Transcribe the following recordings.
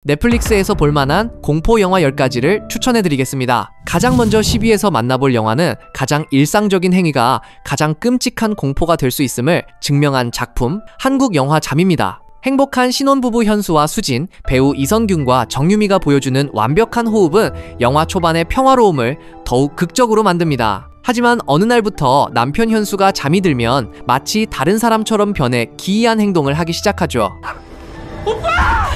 넷플릭스에서 볼만한 공포 영화 10가지를 추천해드리겠습니다. 가장 먼저 10위에서 만나볼 영화는 가장 일상적인 행위가 가장 끔찍한 공포가 될 수 있음을 증명한 작품, 한국 영화 잠입니다. 행복한 신혼부부 현수와 수진, 배우 이선균과 정유미가 보여주는 완벽한 호흡은 영화 초반의 평화로움을 더욱 극적으로 만듭니다. 하지만 어느 날부터 남편 현수가 잠이 들면 마치 다른 사람처럼 변해 기이한 행동을 하기 시작하죠. 오빠!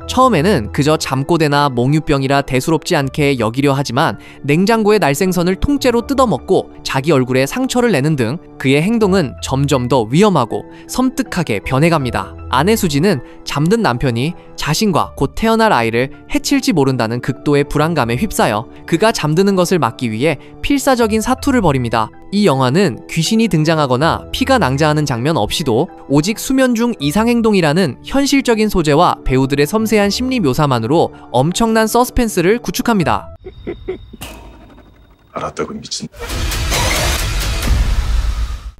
처음에는 그저 잠꼬대나 몽유병이라 대수롭지 않게 여기려 하지만 냉장고의 날생선을 통째로 뜯어먹고 자기 얼굴에 상처를 내는 등 그의 행동은 점점 더 위험하고 섬뜩하게 변해갑니다. 아내 수지는 잠든 남편이 자신과 곧 태어날 아이를 해칠지 모른다는 극도의 불안감에 휩싸여 그가 잠드는 것을 막기 위해 필사적인 사투를 벌입니다. 이 영화는 귀신이 등장하거나 피가 낭자하는 장면 없이도 오직 수면 중 이상행동이라는 현실적인 소재와 배우들의 섬세한 심리 묘사만으로 엄청난 서스펜스를 구축합니다. 알았다고 미친.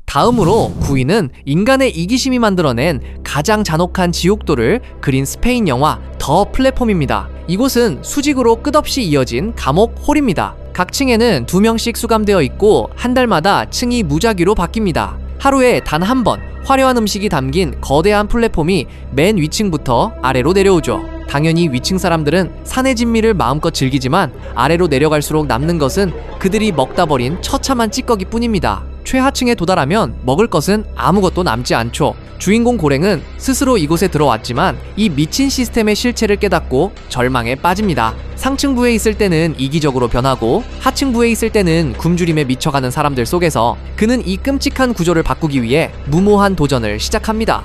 다음으로 9위는 인간의 이기심이 만들어낸 가장 잔혹한 지옥도를 그린 스페인 영화 더 플랫폼입니다. 이곳은 수직으로 끝없이 이어진 감옥 홀입니다. 각 층에는 2명씩 수감되어 있고 한 달마다 층이 무작위로 바뀝니다. 하루에 단 한 번 화려한 음식이 담긴 거대한 플랫폼이 맨 위층부터 아래로 내려오죠. 당연히 위층 사람들은 산의 진미를 마음껏 즐기지만 아래로 내려갈수록 남는 것은 그들이 먹다 버린 처참한 찌꺼기 뿐입니다. 최하층에 도달하면 먹을 것은 아무것도 남지 않죠. 주인공 고랭은 스스로 이곳에 들어왔지만 이 미친 시스템의 실체를 깨닫고 절망에 빠집니다. 상층부에 있을 때는 이기적으로 변하고 하층부에 있을 때는 굶주림에 미쳐가는 사람들 속에서 그는 이 끔찍한 구조를 바꾸기 위해 무모한 도전을 시작합니다.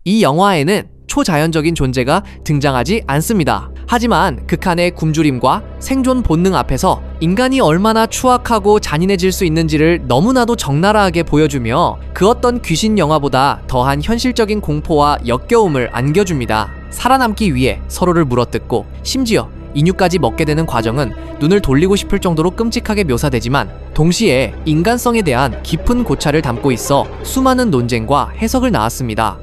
이 영화에는 초자연적인 존재가 등장하지 않습니다. 하지만 극한의 굶주림과 생존 본능 앞에서 인간이 얼마나 추악하고 잔인해질 수 있는지를 너무나도 적나라하게 보여주며 그 어떤 귀신 영화보다 더한 현실적인 공포와 역겨움을 안겨줍니다. 살아남기 위해 서로를 물어뜯고 심지어 인육까지 먹게 되는 과정은 눈을 돌리고 싶을 정도로 끔찍하게 묘사되지만 동시에 인간성에 대한 깊은 고찰을 담고 있어 수많은 논쟁과 해석을 낳았습니다.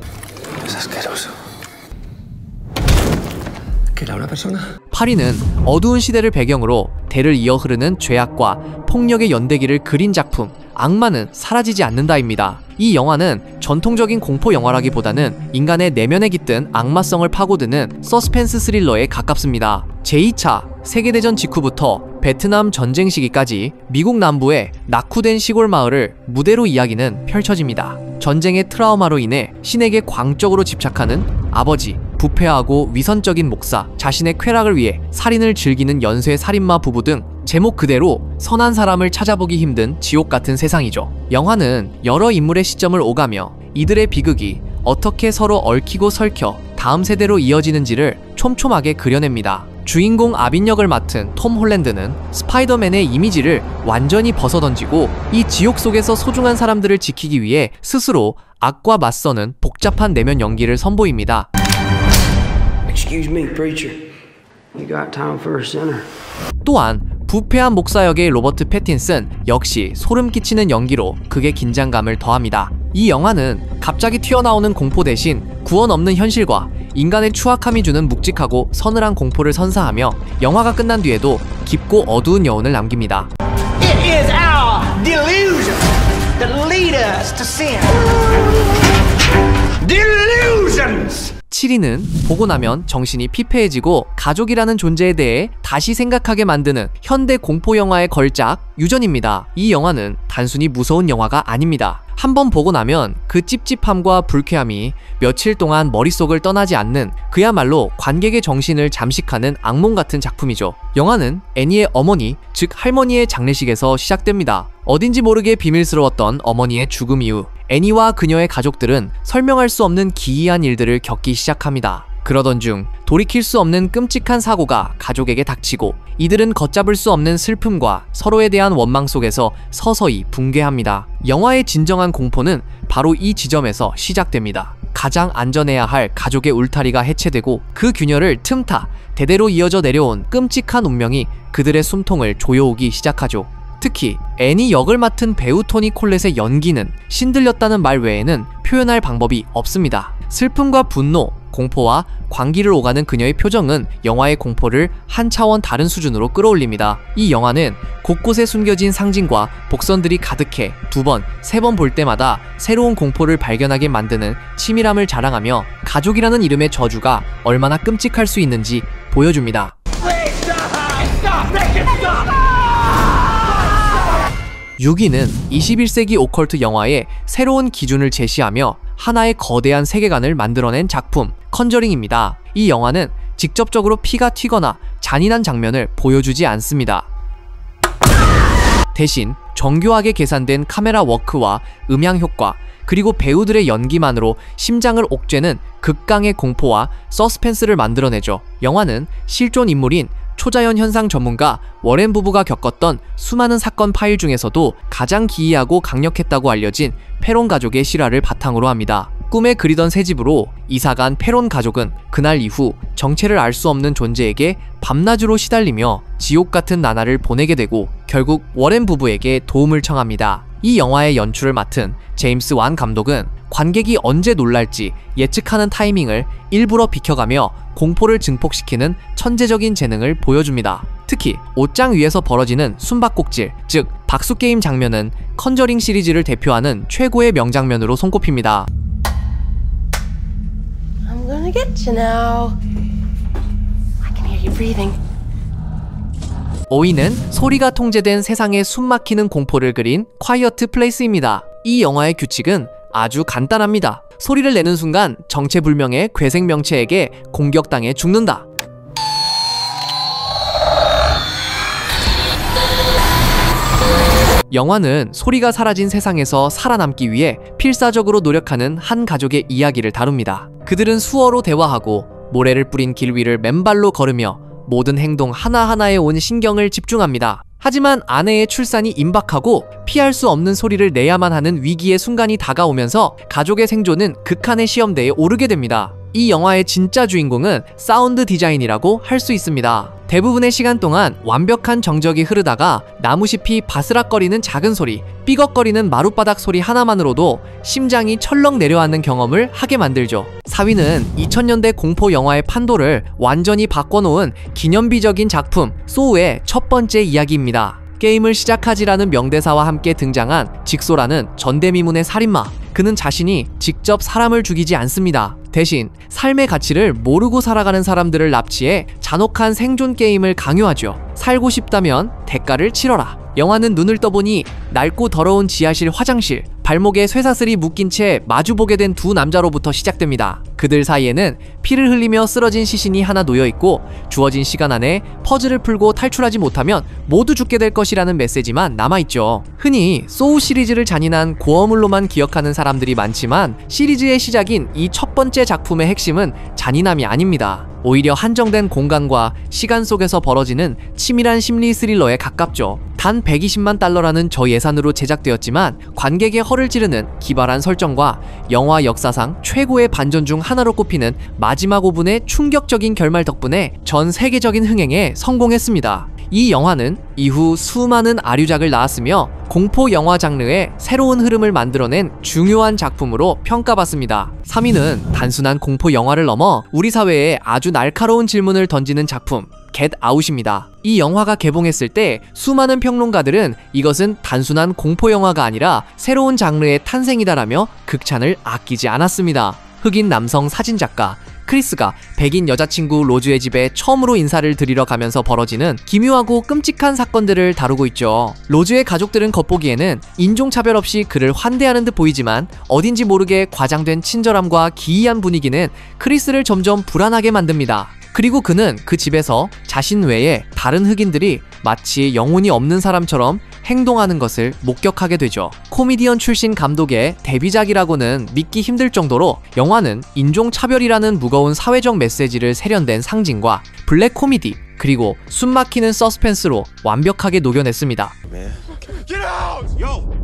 파리는 어두운 시대를 배경으로 대를 이어 흐르는 죄악과 폭력의 연대기를 그린 작품 악마는 사라지지 않는다입니다. 이 영화는 전통적인 공포 영화라기보다는 인간의 내면에 깃든 악마성을 파고드는 서스펜스 스릴러에 가깝습니다. 제2차 세계대전 직후부터 베트남 전쟁 시기까지 미국 남부의 낙후된 시골 마을을 무대로 이야기는 펼쳐집니다. 전쟁의 트라우마로 인해 신에게 광적으로 집착하는 아버지, 부패하고 위선적인 목사, 자신의 쾌락을 위해 살인을 즐기는 연쇄 살인마 부부 등 제목 그대로 선한 사람을 찾아보기 힘든 지옥 같은 세상이죠. 영화는 여러 인물의 시점을 오가며 이들의 비극이 어떻게 서로 얽히고 설켜 다음 세대로 이어지는지를 촘촘하게 그려냅니다. 주인공 아빈 역을 맡은 톰 홀랜드는 스파이더맨의 이미지를 완전히 벗어던지고 이 지옥 속에서 소중한 사람들을 지키기 위해 스스로 악과 맞서는 복잡한 내면 연기를 선보입니다. Excuse me, preacher. You got time for a sinner? 또한 부패한 목사 역의 로버트 패틴슨 역시 소름 끼치는 연기로 극의 긴장감을 더합니다. 이 영화는 갑자기 튀어나오는 공포 대신 구원 없는 현실과 인간의 추악함이 주는 묵직하고 서늘한 공포를 선사하며 영화가 끝난 뒤에도 깊고 어두운 여운을 남깁니다. It is our delusion that lead us to sin. Delusions! 7위는 보고 나면 정신이 피폐해지고 가족이라는 존재에 대해 다시 생각하게 만드는 현대 공포 영화의 걸작 유전입니다. 이 영화는 단순히 무서운 영화가 아닙니다. 한번 보고 나면 그 찝찝함과 불쾌함이 며칠 동안 머릿속을 떠나지 않는 그야말로 관객의 정신을 잠식하는 악몽 같은 작품이죠. 영화는 애니의 어머니, 즉 할머니의 장례식에서 시작됩니다. 어딘지 모르게 비밀스러웠던 어머니의 죽음 이후 애니와 그녀의 가족들은 설명할 수 없는 기이한 일들을 겪기 시작합니다. 그러던 중 돌이킬 수 없는 끔찍한 사고가 가족에게 닥치고 이들은 걷잡을 수 없는 슬픔과 서로에 대한 원망 속에서 서서히 붕괴합니다. 영화의 진정한 공포는 바로 이 지점에서 시작됩니다. 가장 안전해야 할 가족의 울타리가 해체되고 그 균열을 틈타 대대로 이어져 내려온 끔찍한 운명이 그들의 숨통을 조여오기 시작하죠. 특히 애니 역을 맡은 배우 토니 콜렛의 연기는 신들렸다는 말 외에는 표현할 방법이 없습니다. 슬픔과 분노, 공포와 광기를 오가는 그녀의 표정은 영화의 공포를 한 차원 다른 수준으로 끌어올립니다. 이 영화는 곳곳에 숨겨진 상징과 복선들이 가득해 두 번, 세 번 볼 때마다 새로운 공포를 발견하게 만드는 치밀함을 자랑하며 가족이라는 이름의 저주가 얼마나 끔찍할 수 있는지 보여줍니다. 6위는 21세기 오컬트 영화의 새로운 기준을 제시하며 하나의 거대한 세계관을 만들어낸 작품 컨저링입니다. 이 영화는 직접적으로 피가 튀거나 잔인한 장면을 보여주지 않습니다. 대신 정교하게 계산된 카메라 워크와 음향 효과, 그리고 배우들의 연기만으로 심장을 옥죄는 극강의 공포와 서스펜스를 만들어내죠. 영화는 실존 인물인 초자연 현상 전문가 워렌 부부가 겪었던 수많은 사건 파일 중에서도 가장 기이하고 강력했다고 알려진 페론 가족의 실화를 바탕으로 합니다. 꿈에 그리던 새 집으로 이사간 페론 가족은 그날 이후 정체를 알 수 없는 존재에게 밤낮으로 시달리며 지옥 같은 나날을 보내게 되고 결국 워렌 부부에게 도움을 청합니다. 이 영화의 연출을 맡은 제임스 완 감독은 관객이 언제 놀랄지 예측하는 타이밍을 일부러 비켜가며 공포를 증폭시키는 천재적인 재능을 보여줍니다. 특히 옷장 위에서 벌어지는 숨바꼭질, 즉 박수게임 장면은 컨저링 시리즈를 대표하는 최고의 명장면으로 손꼽힙니다. I'm gonna get you now. I can hear you breathing. 5위는 소리가 통제된 세상의 숨막히는 공포를 그린 콰이어트 플레이스입니다. 이 영화의 규칙은 아주 간단합니다. 소리를 내는 순간 정체불명의 괴생 명체에게 공격당해 죽는다. 영화는 소리가 사라진 세상에서 살아남기 위해 필사적으로 노력하는 한 가족의 이야기를 다룹니다. 그들은 수어로 대화하고 모래를 뿌린 길 위를 맨발로 걸으며 모든 행동 하나하나에 온 신경을 집중합니다. 하지만 아내의 출산이 임박하고 피할 수 없는 소리를 내야만 하는 위기의 순간이 다가오면서 가족의 생존은 극한의 시험대에 오르게 됩니다. 이 영화의 진짜 주인공은 사운드 디자인이라고 할 수 있습니다. 대부분의 시간 동안 완벽한 정적이 흐르다가 나무잎이 바스락거리는 작은 소리, 삐걱거리는 마룻바닥 소리 하나만으로도 심장이 철렁 내려앉는 경험을 하게 만들죠. 4위는 2000년대 공포 영화의 판도를 완전히 바꿔놓은 기념비적인 작품 소우의 첫 번째 이야기입니다. 게임을 시작하지라는 명대사와 함께 등장한 직소라는 전대미문의 살인마. 그는 자신이 직접 사람을 죽이지 않습니다. 대신 삶의 가치를 모르고 살아가는 사람들을 납치해 잔혹한 생존 게임을 강요하죠. 살고 싶다면 대가를 치러라. 영화는 눈을 떠보니 낡고 더러운 지하실 화장실, 발목에 쇠사슬이 묶인 채 마주보게 된 두 남자로부터 시작됩니다. 그들 사이에는 피를 흘리며 쓰러진 시신이 하나 놓여있고 주어진 시간 안에 퍼즐을 풀고 탈출하지 못하면 모두 죽게 될 것이라는 메시지만 남아있죠. 흔히 소우 시리즈를 잔인한 고어물로만 기억하는 사람들이 많지만 시리즈의 시작인 이 첫 번째 작품의 핵심은 잔인함이 아닙니다. 오히려 한정된 공간과 시간 속에서 벌어지는 치밀한 심리 스릴러에 가깝죠. 단 120만 달러라는 저예산으로 제작되었지만 관객의 허를 찌르는 기발한 설정과 영화 역사상 최고의 반전 중 하나로 꼽히는 마지막 5분의 충격적인 결말 덕분에 전 세계적인 흥행에 성공했습니다. 이 영화는 이후 수많은 아류작을 낳았으며 공포 영화 장르의 새로운 흐름을 만들어낸 중요한 작품으로 평가받습니다. 3위는 단순한 공포 영화를 넘어 우리 사회에 아주 날카로운 질문을 던지는 작품 겟 아웃입니다. 이 영화가 개봉했을 때 수많은 평론가들은 이것은 단순한 공포 영화가 아니라 새로운 장르의 탄생이다라며 극찬을 아끼지 않았습니다. 흑인 남성 사진작가 크리스가 백인 여자친구 로즈의 집에 처음으로 인사를 드리러 가면서 벌어지는 기묘하고 끔찍한 사건들을 다루고 있죠. 로즈의 가족들은 겉보기에는 인종차별 없이 그를 환대하는 듯 보이지만 어딘지 모르게 과장된 친절함과 기이한 분위기는 크리스를 점점 불안하게 만듭니다. 그리고 그는 그 집에서 자신 외에 다른 흑인들이 마치 영혼이 없는 사람처럼 행동하는 것을 목격하게 되죠. 코미디언 출신 감독의 데뷔작이라고는 믿기 힘들 정도로 영화는 인종차별이라는 무거운 사회적 메시지를 세련된 상징과 블랙 코미디 그리고 숨막히는 서스펜스로 완벽하게 녹여냈습니다. Get out! Yo!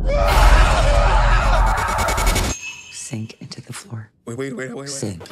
Sink into the floor. Wait. Sink.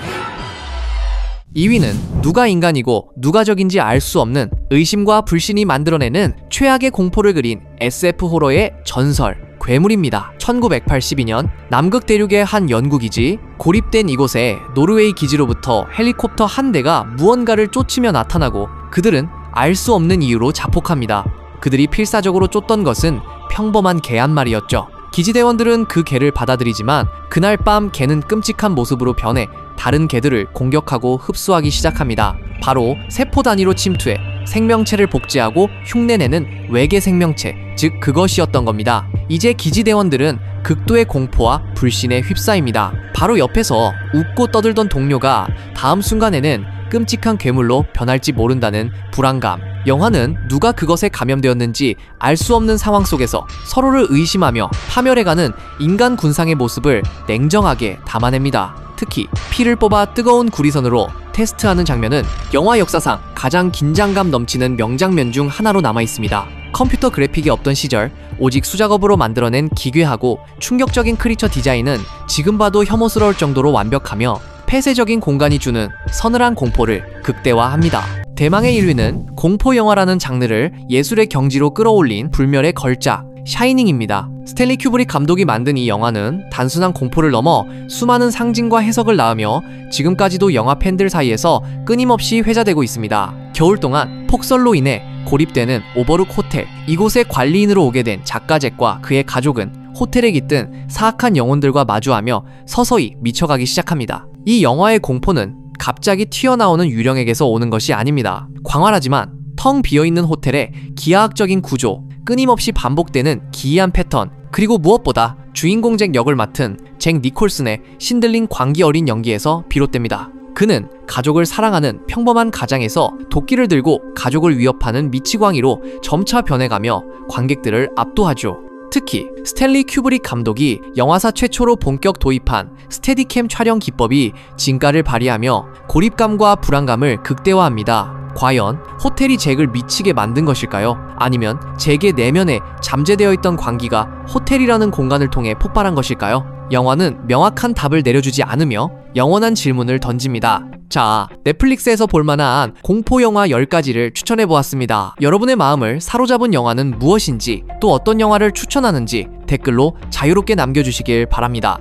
2위는 누가 인간이고 누가 적인지 알 수 없는 의심과 불신이 만들어내는 최악의 공포를 그린 SF 호러의 전설 괴물입니다. 1982년 남극 대륙의 한 연구기지, 고립된 이곳에 노르웨이 기지로부터 헬리콥터 한 대가 무언가를 쫓으며 나타나고 그들은 알 수 없는 이유로 자폭합니다. 그들이 필사적으로 쫓던 것은 평범한 개 한 마리였죠. 기지대원들은 그 개를 받아들이지만 그날 밤 개는 끔찍한 모습으로 변해 다른 개들을 공격하고 흡수하기 시작합니다. 바로 세포 단위로 침투해 생명체를 복제하고 흉내내는 외계 생명체, 즉 그것이었던 겁니다. 이제 기지대원들은 극도의 공포와 불신에 휩싸입니다. 바로 옆에서 웃고 떠들던 동료가 다음 순간에는 끔찍한 괴물로 변할지 모른다는 불안감. 영화는 누가 그것에 감염되었는지 알 수 없는 상황 속에서 서로를 의심하며 파멸해가는 인간 군상의 모습을 냉정하게 담아냅니다. 특히 피를 뽑아 뜨거운 구리선으로 테스트하는 장면은 영화 역사상 가장 긴장감 넘치는 명장면 중 하나로 남아있습니다. 컴퓨터 그래픽이 없던 시절 오직 수작업으로 만들어낸 기괴하고 충격적인 크리처 디자인은 지금 봐도 혐오스러울 정도로 완벽하며 폐쇄적인 공간이 주는 서늘한 공포를 극대화합니다. 대망의 1위는 공포 영화라는 장르를 예술의 경지로 끌어올린 불멸의 걸작 샤이닝입니다. 스탠리 큐브릭 감독이 만든 이 영화는 단순한 공포를 넘어 수많은 상징과 해석을 낳으며 지금까지도 영화 팬들 사이에서 끊임없이 회자되고 있습니다. 겨울 동안 폭설로 인해 고립되는 오버룩 호텔, 이곳에 관리인으로 오게 된 작가 잭과 그의 가족은 호텔에 깃든 사악한 영혼들과 마주하며 서서히 미쳐가기 시작합니다. 이 영화의 공포는 갑자기 튀어나오는 유령에게서 오는 것이 아닙니다. 광활하지만 텅 비어있는 호텔의 기하학적인 구조, 끊임없이 반복되는 기이한 패턴, 그리고 무엇보다 주인공 잭 역을 맡은 잭 니콜슨의 신들린 광기 어린 연기에서 비롯됩니다. 그는 가족을 사랑하는 평범한 가장에서 도끼를 들고 가족을 위협하는 미치광이로 점차 변해가며 관객들을 압도하죠. 특히 스탠리 큐브릭 감독이 영화사 최초로 본격 도입한 스테디캠 촬영 기법이 진가를 발휘하며 고립감과 불안감을 극대화합니다. 과연 호텔이 잭을 미치게 만든 것일까요? 아니면 잭의 내면에 잠재되어 있던 광기가 호텔이라는 공간을 통해 폭발한 것일까요? 영화는 명확한 답을 내려주지 않으며 영원한 질문을 던집니다. 자, 넷플릭스에서 볼만한 공포영화 10가지를 추천해보았습니다. 여러분의 마음을 사로잡은 영화는 무엇인지, 또 어떤 영화를 추천하는지 댓글로 자유롭게 남겨주시길 바랍니다.